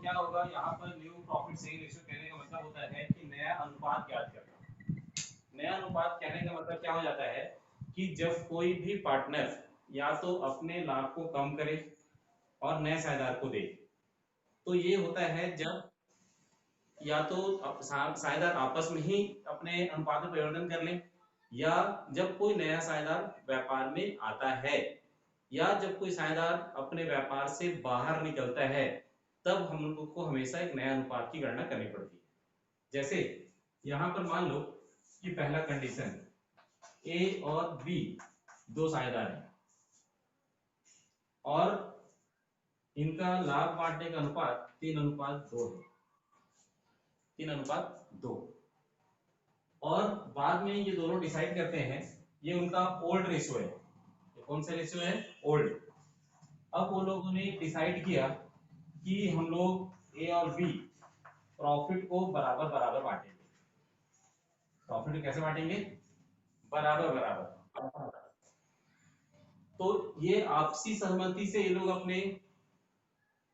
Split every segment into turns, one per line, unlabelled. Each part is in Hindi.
क्या होगा यहाँ पर न्यू प्रॉफिट सेलिंग रेशियो कहने का मतलब होता है कि नया अनुपात ज्ञात करना। नया अनुपात कहने का मतलब क्या हो जाता है कि जब कोई भी पार्टनर या तो अपने लाभ को कम करे और नए साझेदार को दे, तो ये होता है जब या तो साझेदार आपस में ही अपने अनुपात में परिवर्तन कर लें, या जब कोई नया साझेदार व्यापार में आता है, या जब कोई साझेदार अपने व्यापार से बाहर निकलता है, तब हम लोग को हमेशा एक नया अनुपात की गणना करनी पड़ती है। जैसे यहाँ पर मान लो कि पहला कंडीशन ए और बी दो साझेदार हैं और इनका लाभ बांटने का अनुपात 3:2 है, 3:2। और बाद में ये दोनों डिसाइड करते हैं, ये उनका ओल्ड रेशियो है। ये कौन सा रेशियो है? ओल्ड। अब वो लोगों ने डिसाइड किया कि हम लोग ए और बी प्रॉफिट को बराबर बराबर बांटेंगे। प्रॉफिट कैसे बांटेंगे? बराबर बराबर। तो ये आपसी सहमति से ये लोग अपने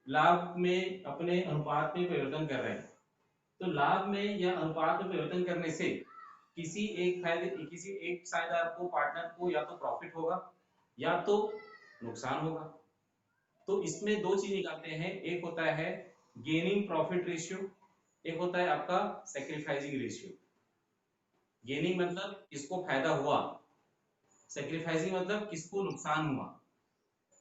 लाभ में अपने अनुपात में परिवर्तन कर रहे हैं। तो लाभ में या अनुपात में परिवर्तन करने से किसी एक साझेदार को, पार्टनर को या तो प्रॉफिट होगा या तो नुकसान होगा। तो इसमें दो चीज निकालते हैं, एक होता है गेनिंग प्रॉफिट रेशियो, एक होता है आपका सैक्रिफाइसिंग रेशियो। गेनिंग मतलब किसको फायदा हुआ, सैक्रिफाइसिंग मतलब किसको नुकसान हुआ।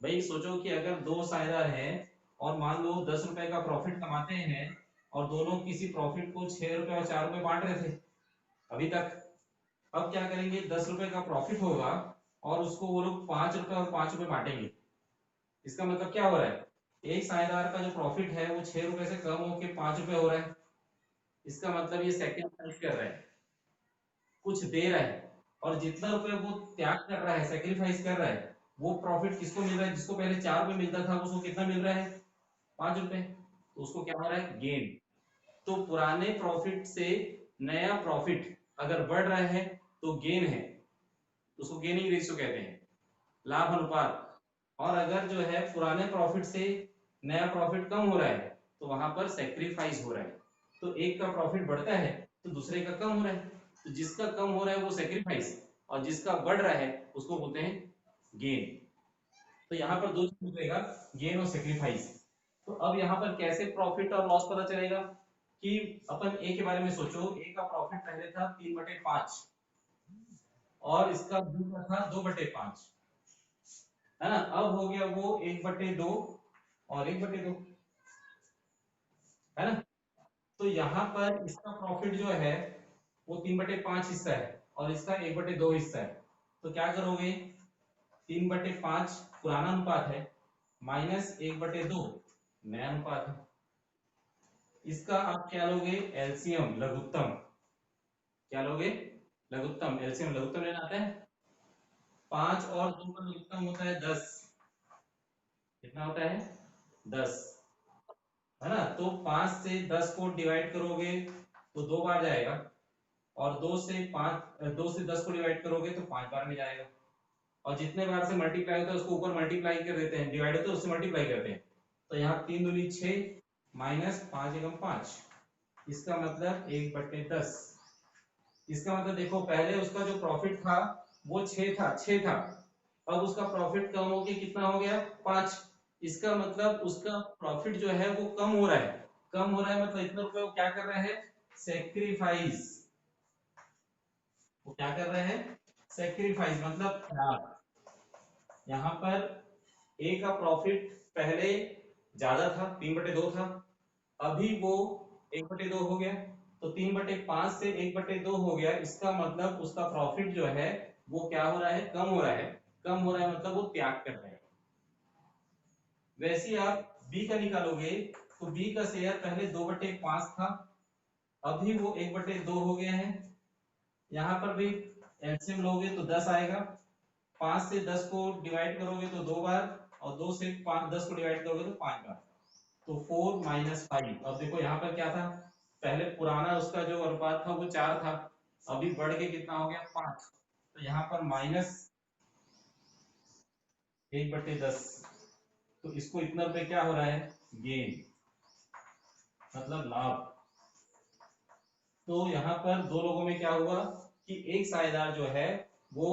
भाई सोचो कि अगर दो साझेदार हैं और मान लो 10 रुपए का प्रॉफिट कमाते हैं और दोनों किसी प्रॉफिट को 6 रुपए और 4 रुपए बांट रहे थे अभी तक। अब क्या करेंगे, 10 रुपए का प्रॉफिट होगा और उसको वो लोग 5 रुपए और 5 रुपए बांटेंगे। इसका मतलब क्या हो रहा है, एक साझेदार का जो प्रॉफिट है वो 6 रुपए से कम होकर 5 रुपए हो रहा है। इसका मतलब ये सेक्रीफाइस कर रहा है, कुछ दे रहा है, और जितना रुपए वो त्याग कर रहा है, सेक्रीफाइस कर रहा है, वो प्रॉफिट किसको मिल रहा है? जिसको पहले 4 रुपए मिलता था उसको कितना मिल रहा है? 5 रुपए। तो उसको क्या हो रहा है? गेन। तो पुराने प्रॉफिट से नया प्रॉफिट अगर बढ़ रहा है तो गेन है, तो उसको गेनिंग रेशियो कहते हैं, लाभ अनुपात। और अगर जो है पुराने प्रॉफिट से नया प्रॉफिट कम हो रहा है तो वहां पर सेक्रीफाइस हो रहा है। तो एक का प्रॉफिट बढ़ता है तो दूसरे का कम हो रहा है, तो जिसका कम हो रहा है वो सेक्रीफाइस, और जिसका बढ़ रहा है उसको बोलते हैं गेन। तो यहाँ पर दो चीज मिलेगा, गेन और सेक्रीफाइस। तो अब यहाँ पर कैसे प्रॉफिट और लॉस पता चलेगा कि अपन ए के बारे में सोचो। ए का प्रॉफिट पहले था 3/5 और इसका बी का था 2/5, है ना। अब हो गया वो 1/2 और 1/2, है ना। तो यहाँ पर इसका प्रॉफिट जो है वो 3/5 हिस्सा है और इसका 1/2 हिस्सा है। तो क्या करोगे, 3/5 पुराना अनुपात है माइनस 1/2 नया अनुपात है। इसका आप क्या लोगे? एलसीएम, लघुत्तम। क्या लोगे? लघुत्तम। एलसीएम लघुत्तम लेना आता है? 5 और 2 का लघुत्तम होता है 10। कितना होता है? 10, है ना। तो 5 से 10 को डिवाइड करोगे तो 2 बार जाएगा, और 2 से 10 को डिवाइड करोगे तो 5 बार में जाएगा। और जितने बार से मल्टीप्लाई होता है उसको ऊपर मल्टीप्लाई कर देते हैं, डिवाइड होता है उससे मल्टीप्लाई करते हैं। तो यहाँ 3 दूनी 6 माइनस 5 एकम 5, इसका मतलब 1/10। इसका मतलब देखो, पहले उसका जो प्रॉफिट था वो 6 था, अब उसका प्रॉफिट कम होके कितना हो गया? 5। इसका मतलब उसका प्रॉफिट जो है वो कम हो रहा है। कम हो रहा है मतलब इतने रुपए वो क्या कर रहे हैं? सेक्रीफाइस। वो क्या कर रहे हैं? सेक्रीफाइस मतलब त्याग। यहाँ पर ए का प्रॉफिट पहले ज्यादा था, 3/2 था, अभी वो 1/2 हो गया। तो 3/5 से 1/2 हो गया, इसका मतलब उसका प्रॉफिट जो है वो क्या हो रहा है? कम हो रहा है। कम हो रहा है मतलब वो त्याग कर रहा है। वैसे ही आप बी का निकालोगे तो बी का शेयर पहले 2/5 था, अभी वो 1/2 हो गया है। यहाँ पर भी एलसीएम लोगे तो 10 आएगा। 5 से 10 को डिवाइड करोगे तो 2 बार, और 2 से 10 को डिवाइड करोगे तो 5 बार। तो 4 माइनस 5। अब देखो यहाँ पर क्या था, पहले पुराना उसका जो अनुपात था वो 4 था, अभी बढ़ के कितना हो गया? 5। तो यहाँ पर माइनस 1/10। तो इसको इतना रुपए क्या हो रहा है? गेन। मतलब लाभ। तो यहाँ पर दो लोगों में क्या हुआ कि एक साझेदार जो है वो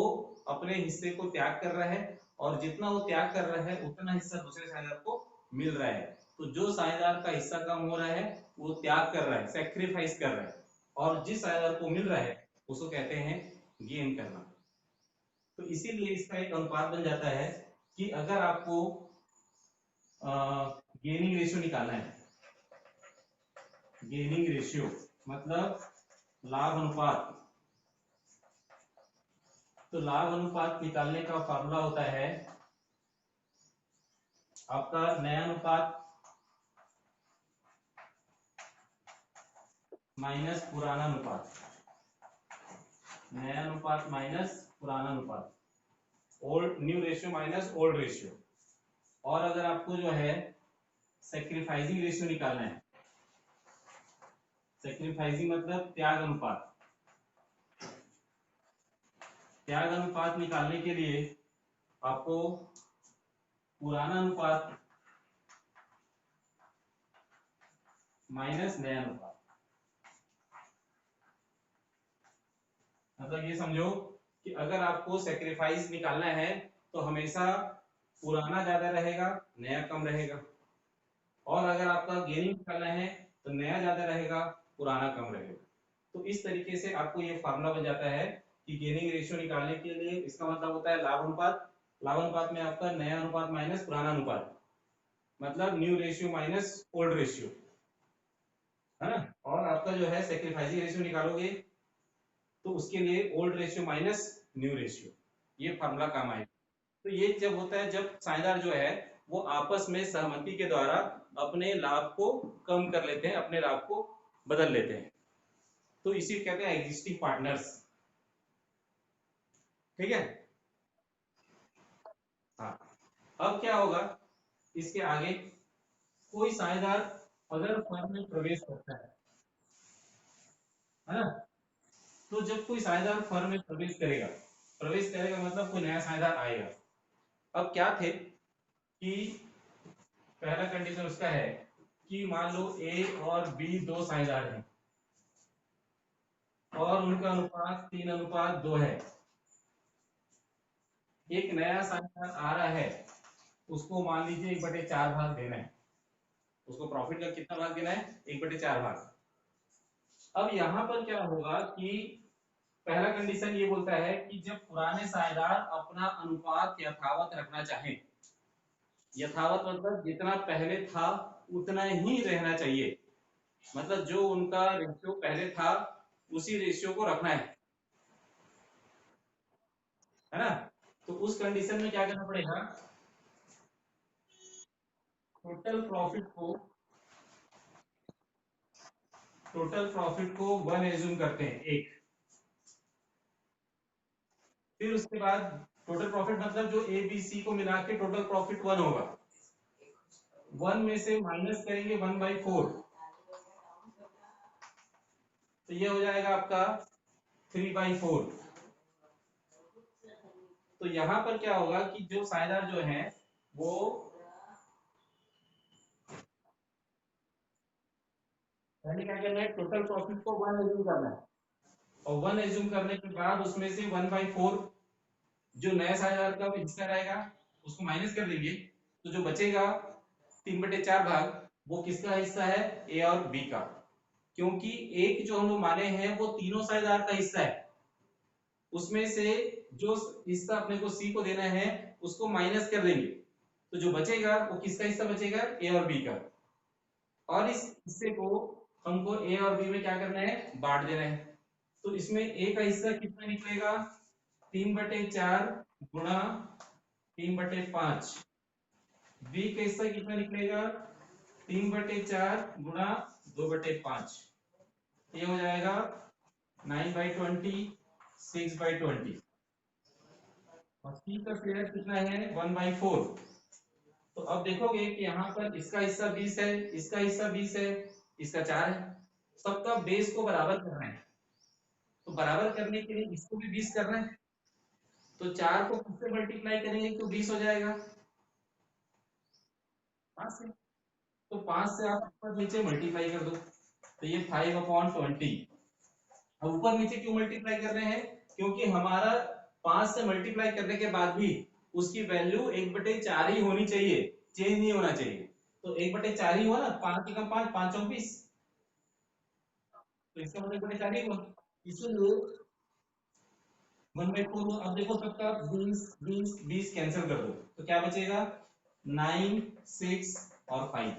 अपने हिस्से को त्याग कर रहा है, और जितना वो त्याग कर रहा है उतना हिस्सा दूसरे साझेदार को मिल रहा है। तो जो साझेदार का हिस्सा कम हो रहा है वो त्याग कर रहा है, सेक्रीफाइस कर रहा है, और जिस साझेदार को मिल रहा है उसको कहते हैं गेन करना। तो इसीलिए इसका एक अनुपात बन जाता है कि अगर आपको गेनिंग रेशियो निकालना है, गेनिंग रेशियो मतलब लाभ अनुपात, तो लाभ अनुपात निकालने का फार्मूला होता है आपका नया अनुपात माइनस पुराना अनुपात, नया अनुपात माइनस पुराना अनुपात, old new ratio minus old ratio. और अगर आपको जो है सेक्रीफाइसिंग रेशियो निकालना है, सेक्रीफाइसिंग मतलब त्याग अनुपात, त्याग अनुपात निकालने के लिए आपको पुराना अनुपात माइनस नया अनुपात, मतलब ये समझो कि अगर आपको सेक्रीफाइस निकालना है तो हमेशा पुराना ज्यादा रहेगा, नया कम रहेगा। और अगर आपका गेनिंग निकालना है तो नया ज्यादा रहेगा, पुराना कम रहेगा। तो इस तरीके से आपको ये फार्मूला बन जाता है कि गेनिंग रेशियो निकालने के लिए इसका मतलब होता है लाभ अनुपात, लाभ अनुपात में आपका नया अनुपात माइनस पुराना अनुपात, मतलब new ratio minus old ratio, है ना। और आपका जो है सेक्रीफाइसिंग रेशियो निकालोगे तो उसके लिए old ratio minus new ratio, ये फार्मूला काम आएगा। तो ये जब होता है जब साझेदार जो है वो आपस में सहमति के द्वारा अपने लाभ को कम कर लेते हैं, अपने लाभ को बदल लेते हैं, तो इसी कहते हैं एग्जिस्टिंग पार्टनर्स। ठीक है। हाँ, अब क्या होगा इसके आगे, कोई साझेदार अगर फर्म में प्रवेश करता है ना, तो जब कोई साझेदार फर्म में प्रवेश करेगा, प्रवेश करेगा मतलब कोई नया साझेदार आएगा। अब क्या थे कि पहला कंडीशन उसका है कि मान लो ए और बी दो साझेदार हैं और उनका अनुपात 3:2 है। एक नया साझेदार आ रहा है, उसको मान लीजिए 1/4 भाग देना है, उसको प्रॉफिट का कितना भाग देना है, 1/4 भाग। अब यहाँ पर क्या होगा कि पहला कंडीशन ये बोलता है कि जब पुराने साझेदार अपना अनुपात यथावत रखना चाहें, यथावत मतलब जितना पहले था उतना ही रहना चाहिए, मतलब जो उनका रेशियो पहले था उसी रेशियो को रखना है ना। तो उस कंडीशन में क्या करना पड़ेगा, टोटल प्रॉफिट को, टोटल प्रॉफिट को 1 एज्यूम करते हैं, एक। फिर उसके बाद टोटल प्रॉफिट मतलब जो ए बी सी को मिला के टोटल प्रॉफिट 1 होगा, 1 में से माइनस करेंगे 1/4, तो ये हो जाएगा आपका 3/4। तो यहाँ पर क्या होगा कि जो साझेदार जो है वो पहले क्या करना है, टोटल प्रॉफिट को 1 एज्यूम करना है, और 1 एज्यूम करने के बाद उसमें से 1/4 जो नया साझेदार का हिस्सा रहेगा उसको माइनस कर देंगे, तो जो बचेगा 3/4 भाग, वो किसका हिस्सा है, ए और बी का। क्योंकि एक जो हम लोग माने हैं वो तीनों साझेदार का हिस्सा है, उसमें से जो हिस्सा अपने को सी को देना है उसको माइनस कर देंगे, तो जो बचेगा वो किसका हिस्सा बचेगा, ए और बी का। और इस हिस्से को हमको ए और बी में क्या करना है, बांट देना है। तो इसमें ए का हिस्सा कितना निकलेगा, 3/4 गुणा 3/5, बी का हिस्सा कितना निकलेगा, 3/4 गुणा 2/5, ये हो जाएगा 9/20, 6/20, और सी का शेयर कितना है, 1/4। तो अब देखोगे कि यहाँ पर इसका हिस्सा 20 है, इसका हिस्सा 20 है, इसका 4 है, सबका बेस को बराबर करना है। तो बराबर करने के लिए इसको भी 20 करना है, तो 4 को किससे मल्टीप्लाई करेंगे तो 20 हो जाएगा, 5 से। तो 5 से आप ऊपर नीचे मल्टीप्लाई कर दो, तो ये 5/20। अब ऊपर नीचे क्यों मल्टीप्लाई कर रहे हैं, क्योंकि हमारा 5 से मल्टीप्लाई करने के बाद भी उसकी वैल्यू 1/4 ही होनी चाहिए, चेंज नहीं होना चाहिए। तो 1/4 ही हुआ ना, 5 एकम 5, 5 चौक 20, तो इसका मतलब 1/4 ही हुआ। इसलिए 1/4। अब देखो सबका 20 20 20 कैंसिल कर दो, तो क्या बचेगा, 9 6 और 5।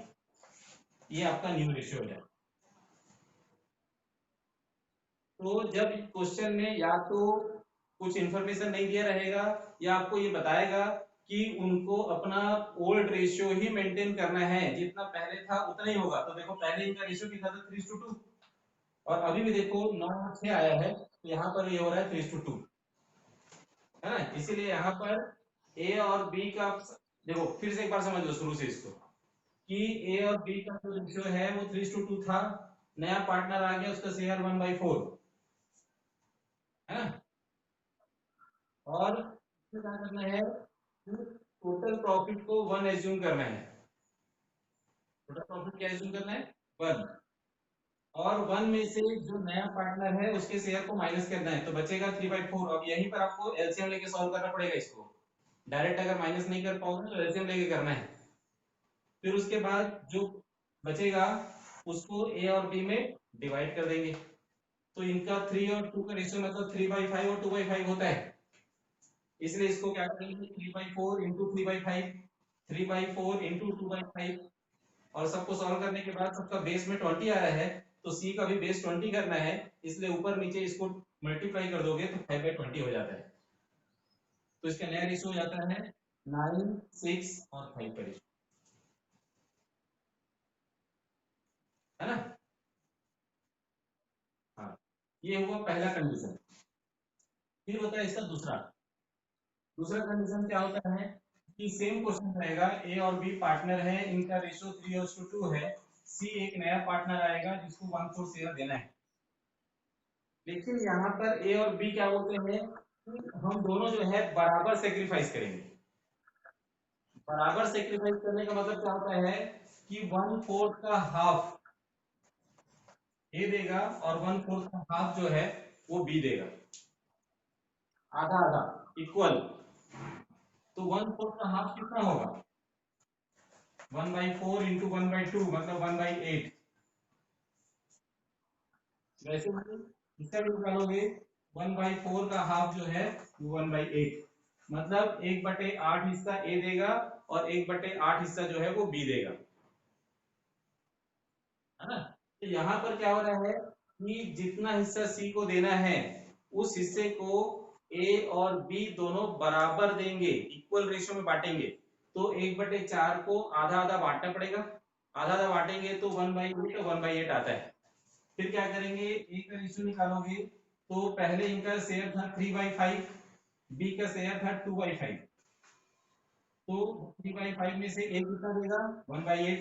ये आपका न्यू रेशियो है। तो जब क्वेश्चन में या तो कुछ इंफॉर्मेशन नहीं दिया रहेगा, या आपको ये बताएगा कि उनको अपना ओल्ड रेशियो ही मेंटेन करना है, जितना पहले था उतना ही होगा। तो देखो पहले इनका रेशियो कितना था, 3:2, और अभी भी देखो 9 6 आया है, तो यहाँ पर ये हो रहा है 3:2, है ना। इसीलिए यहाँ पर ए और बी का, देखो फिर से एक बार समझ लो शुरू से इसको, कि ए और बी का जो रेशियो है वो 3:2 था, नया पार्टनर आ गया, उसका शेयर 1/4, है ना। और इसमें क्या करना है, टोटल प्रॉफिट को 1 एज्यूम करना है। टोटल प्रॉफिट क्या एज्यूम करना है, 1। और 1 में से जो नया पार्टनर है उसके शेयर को माइनस करना है, तो बचेगा 3/4। अब यहीं पर आपको एलसीएम लेके सॉल्व करना पड़ेगा इसको, डायरेक्ट अगर माइनस नहीं कर पाओगे तो एलसीएम लेके करना है। फिर उसके बाद जो बचेगा उसको ए और बी में डिवाइड कर देंगे। तो इनका 3 और 2 का रेशियो मतलब 3/5 और 2/5 होता है, इसलिए इसको क्या करेंगे, 3/4 इंटू 3/5, 3/4 इंटू 2/5। और सबको सॉल्व करने के बाद सबका बेस में 20 आ रहा है, तो सी का भी बेस 20 करना है, इसलिए ऊपर नीचे इसको मल्टीप्लाई कर दोगे तो 5/20 हो जाता है। तो इसका नया रेशियो हो जाता है 9 6 और 5 का रेशियो, है ना। हाँ, ये हुआ पहला कंडीशन। फिर होता है इसका दूसरा। दूसरा कंडीशन क्या होता है, कि सेम क्वेश्चन रहेगा, ए और बी पार्टनर है, इनका रेशियो 3:2 है, सी एक नया पार्टनर आएगा जिसको 1/4 शेयर देना है। लेकिन यहाँ पर ए और बी क्या बोलते हैं, कि हम दोनों जो है बराबर सेक्रीफाइस करेंगे। बराबर सेक्रीफाइस करने का मतलब क्या होता है, कि 1/4 का हाफ ए देगा और 1/4 का हाफ जो है वो बी देगा, आधा आधा, इक्वल। तो 1/4 का हाफ कितना होगा, 1/4 इंटू 1/2 मतलब 1/8। वैसे ही इसका भी निकालोगे, 1/4 का हाफ जो है वो 1/8, मतलब 1/8 हिस्सा ए देगा और 1/8 हिस्सा जो है वो बी देगा, है ना। तो यहाँ पर क्या हो रहा है, कि जितना हिस्सा सी को देना है उस हिस्से को ए और बी दोनों बराबर देंगे, इक्वल रेशियो में बांटेंगे। तो 1/4 को आधा आधा बांटना पड़ेगा, आधा आधा बांटेंगे तो 1/8 आता है। फिर क्या करेंगे, ए का रेशियो निकालोगे, तो पहले इनका शेयर था 3/5, बी का शेयर था 2/5। तो 3/5 में से ए कितना देगा, 1/8,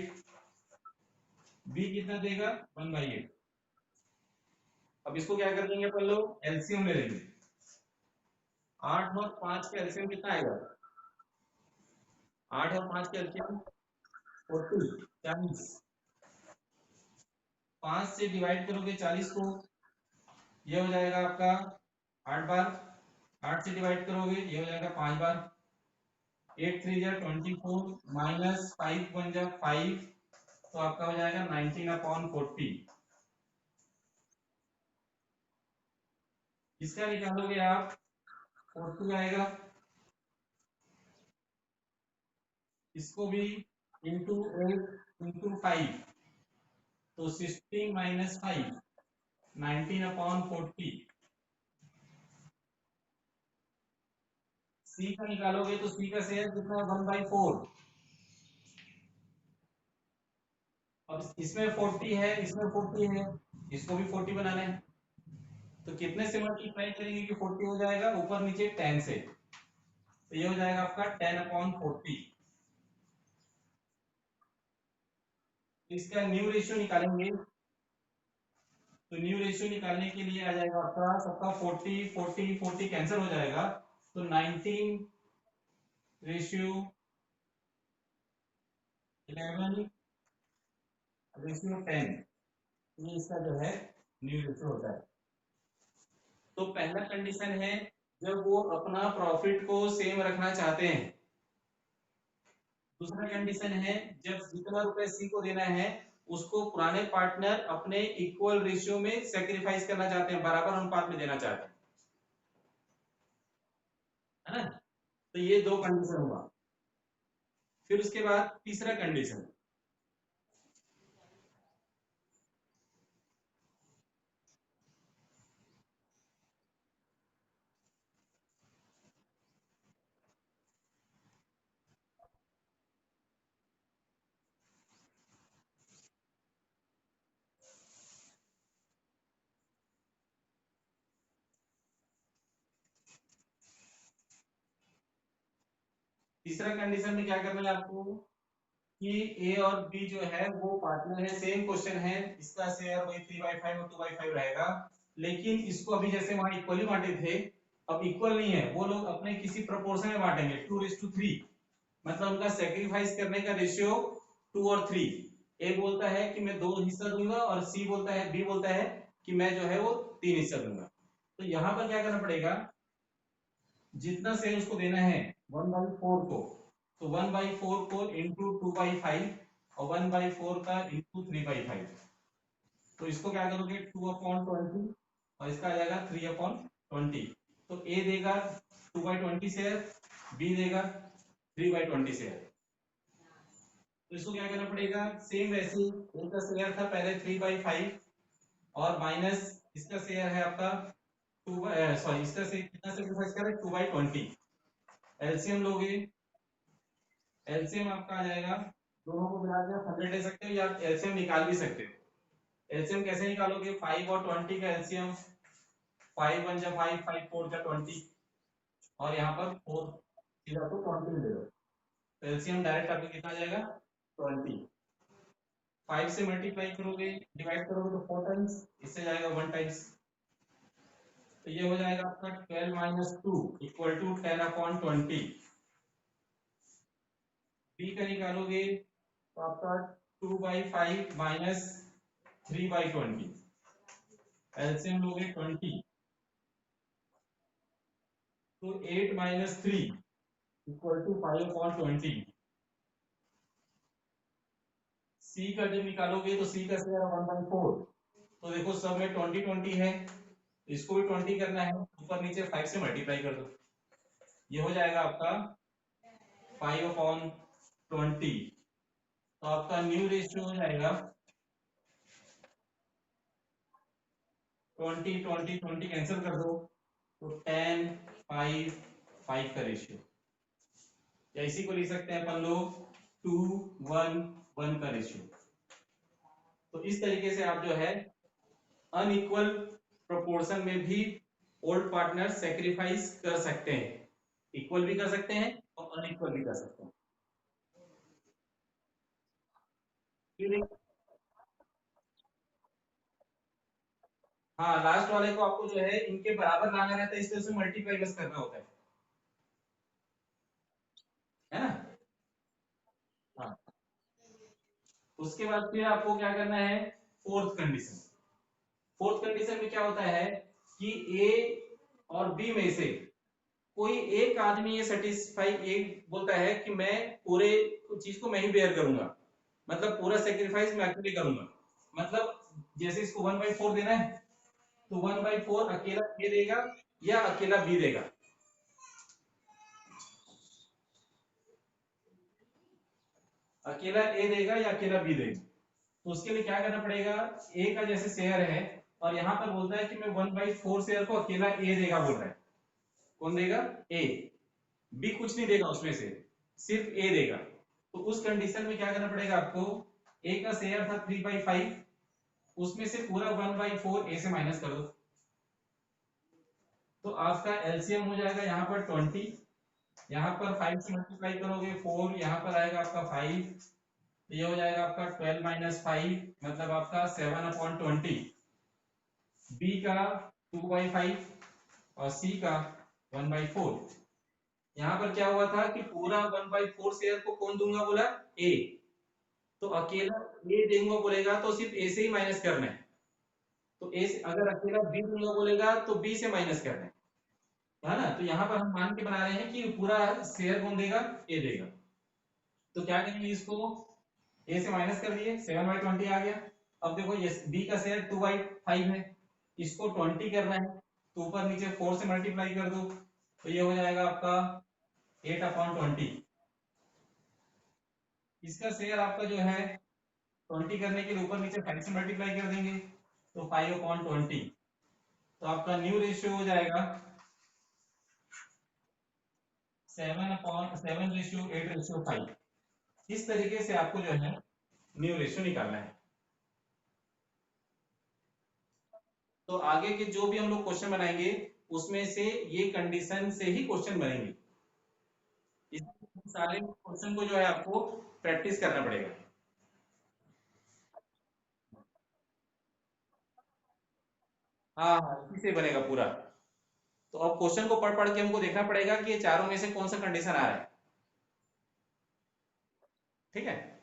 बी कितना देगा, 1/8। अब इसको क्या कर देंगे अपन लोग, एलसीएम ले लेंगे। 8 और 5 का एलसीएम कितना आएगा, 8 और 5 का एलसीएम 40, 40। 5 से डिवाइड करोगे 40 को, ये हो जाएगा आपका 8 बार। 8 से डिवाइड करोगे ये हो जाएगा 5 बार। 8 3 जा 24 माइनस 5 1 जा 5, तो आपका हो जाएगा 19/40। इसका निकालोगे आप, 40 आएगा। इसको भी इंटू 8 इंटू 5, तो 16 माइनस 5, 19/40। सी का निकालोगे तो सी का शेयर कितना है, 1/4। अब इसमें 40 है, इसमें 40 है, इसको भी 40 बनाना है। तो कितने से मल्टीप्लाई करेंगे कि 40 हो जाएगा, ऊपर नीचे 10 से, तो ये हो जाएगा आपका 10/40। तो इसका न्यू रेशियो निकालेंगे, तो न्यू रेशियो निकालने के लिए आ जाएगा आपका सबका 40 40 40 कैंसिल हो जाएगा, तो 19 रेशियो 11 रेशियो 10, ये इसका जो है न्यू रेशियो होता है। तो पहला कंडीशन है जब वो अपना प्रॉफिट को सेम रखना चाहते हैं। दूसरा कंडीशन है जब जितना रुपए सी को देना है उसको पुराने पार्टनर अपने इक्वल रेशियो में सेक्रीफाइस करना चाहते हैं, बराबर अनुपात में देना चाहते हैं, है ना। तो ये दो कंडीशन हुआ। फिर उसके बाद तीसरा कंडीशन, तीसरा कंडीशन में क्या करना है आपको कि ए और बी जो है वो पार्टनर है, सेम क्वेश्चन है, इसका शेयर वही 3/5 और 2/5 रहेगा, लेकिन इसको अभी जैसे वहां इक्वली बांटे थे, अब इक्वल नहीं है, वो लोग अपने किसी प्रोपोर्शन में बांटेंगे 2:3, मतलब उनका सेक्रीफाइस करने का रेशियो 2 और 3। ए बोलता है कि मैं 2 हिस्सा दूंगा और सी बोलता है, बी बोलता है कि मैं जो है वो 3 हिस्सा दूंगा। तो यहाँ पर क्या करना पड़ेगा, जितना शेयर उसको देना है 1/4 को, तो 1/4 को इंटू 2/5 और 1/4 का इंटू 3/5। तो इसको क्या करोगे 2/20 और इसका आ जाएगा 3/20। तो ए देगा 2/20 शेयर, बी देगा 3/20 शेयर। तो इसको क्या करना पड़ेगा, सेम वैसे ही इनका शेयर था पहले 3/5 और माइनस इसका शेयर है आपका 2, सॉरी इसका से कितना सेक्रीफाइस कर रहे हैं 2/20। एलसीएम लोगे, एलसीएम आपका आ जाएगा, दोनों को मिला के आप 100 ले सकते हो या एलसीएम निकाल भी सकते हो। एलसीएम कैसे निकालोगे, 5 और 20 का एलसीएम, 5 1 जा 5, 5 4 जा 20 और यहाँ पर 4 सीधा तो 20 ले लो, तो एलसीएम डायरेक्ट आपको कितना आ जाएगा 20। 5 से मल्टीप्लाई करोगे, डिवाइड करोगे तो 4 टाइम्स, इससे जाएगा 1 टाइम्स। तो ये हो जाएगा आपका 12 माइनस 2 इक्वल टू 10/20। बी का निकालोगे तो आपका 2/5 माइनस 3/20, एलसीएम लोगे 20, तो 8 माइनस 3 इक्वल टू 5/20। सी का जब निकालोगे तो सी का शेयर 1/4, तो देखो सब में 20 है, इसको भी 20 करना है, ऊपर नीचे 5 से मल्टीप्लाई कर दो, ये हो जाएगा आपका 5/20। तो आपका न्यू रेशियो हो जाएगा 20 कैंसिल कर दो, तो 10 5 5 का रेशियो, या इसी को लिख सकते हैं अपन लोग 2 1 1 का रेशियो। तो इस तरीके से आप जो है अनइक्वल प्रोपोर्शन में भी ओल्ड पार्टनर सेक्रीफाइस कर सकते हैं, इक्वल भी कर सकते हैं और अनइक्वल भी कर सकते हैं। फिर हाँ, लास्ट वाले को आपको जो है इनके बराबर लाना रहता है, इस तरह से मल्टीप्लाई बस करना होता है ना। हाँ, उसके बाद फिर आपको क्या करना है, फोर्थ कंडीशन। फोर्थ कंडीशन में क्या होता है कि ए और बी में से कोई एक आदमी ये सेटिस्फाई, एक बोलता है कि मैं पूरे चीज को मैं ही बेयर करूंगा, मतलब पूरा सेक्रीफाइस मैं अकेले करूंगा, मतलब जैसे इसको 1/4 देना है तो 1/4 अकेला ए देगा या अकेला बी देगा, अकेला ए देगा या अकेला बी देगा। तो उसके लिए क्या करना पड़ेगा, ए का जैसे शेयर है और यहाँ पर बोलता है कि मैं 1/4 शेयर को अकेला ए देगा बोल रहा है, कौन देगा, ए, बी कुछ नहीं देगा उसमें से, सिर्फ ए देगा। तो उस कंडीशन में क्या करना पड़ेगा आपको, ए का शेयर था 3/5, उसमें से पूरा 1/4 ए से माइनस कर दो, तो आपका एलसीएम हो जाएगा यहाँ पर 20, यहाँ पर 5 से मल्टीप्लाई करोगे 4, यहाँ पर आएगा आपका 5, तो ये हो जाएगा आपका 12 माइनस 5, मतलब आपका 7/20। बी का 2/5 और सी का 1/4। यहाँ पर क्या हुआ था कि पूरा 1/4 शेयर को कौन दूंगा बोला, ए, तो अकेला ए दूंगा बोलेगा तो सिर्फ ए से ही माइनस करना है। तो ए से अगर अकेला बी दूंगा बोलेगा तो बी से माइनस करना है ना। तो यहाँ पर हम मान के बना रहे हैं कि पूरा शेयर कौन देगा, ए देगा। तो क्या करेंगे इसको, ए से माइनस कर दिए, 7/20 आ गया। अब देखो ये बी का शेयर 2/5 है, इसको 20 करना है, तो ऊपर नीचे 4 से मल्टीप्लाई कर दो, तो ये हो जाएगा आपका 8/20। इसका शेयर आपका जो है 20 करने के लिए ऊपर नीचे 5 से मल्टीप्लाई कर देंगे, तो 5/20। तो आपका न्यू रेशियो हो जाएगा 7/7/8/5। इस तरीके से आपको जो है न्यू रेशियो निकालना है। तो आगे के जो भी हम लोग क्वेश्चन बनाएंगे उसमें से ये कंडीशन से ही क्वेश्चन बनेंगे। इस सारे क्वेश्चन को जो है आपको प्रैक्टिस करना पड़ेगा। हाँ हाँ, इसी से बनेगा पूरा। तो अब क्वेश्चन को पढ़ पढ़ के हमको देखना पड़ेगा कि ये चारों में से कौन सा कंडीशन आ रहा है। ठीक है।